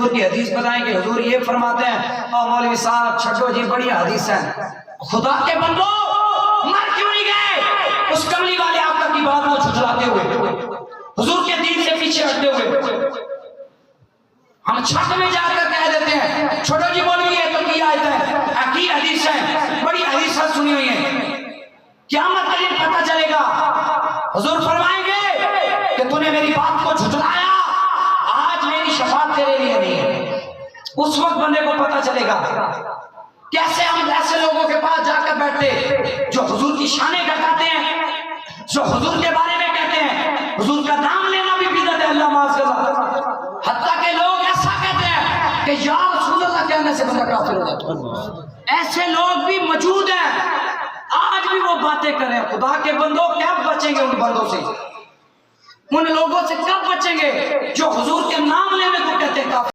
کی حدیث بتائیں کہ حضور یہ فرماتے ہیں اور مولوی صاحب چھٹو جی بڑی حدیث ہے، خدا کے بندو مر کیوں نہیں گئے اس کملی والے آقا کی بات کو جھٹلاتے ہوئے، حضور کے دین سے پیچھے ہٹتے ہوئے؟ ہم چھت میں جا کر کہہ دیتے ہیں چھوٹو جی مولوی یہ تو کی آیت ہے، کی حدیث ہے، بڑی حدیث سنی ہوئی ہیں، قیامت کے دن پتہ چلے گا حضور فرمائیں گے کہ تو نے میری بات کو جھٹلایا، آج میری شفاعت تیرے لیے نہیں ہے۔ اس وقت بندے کو پتہ چلے گا کیسے ہم ایسے لوگوں کے پاس جا کر بیٹھتے جو حضور کی شانیں گھٹاتے ہیں، جو حضور کے بارے میں کہتے ہیں حضور کا نام لینا بھی بدعت ہے، اللہ معاذ اللہ، حتیٰ کہ لوگ ایسا کہتے ہیں کہ یا رسول اللہ کہنے سے بندہ کافر ہو جاتا ہے۔ ایسے لوگ بھی موجود ہیں، آج بھی وہ باتیں کریں۔ خدا کے بندوں کب بچیں گے ان بندوں سے، ان لوگوں سے کب بچیں گے جو حضور کے نام لینے کو کہتے ہیں کافر؟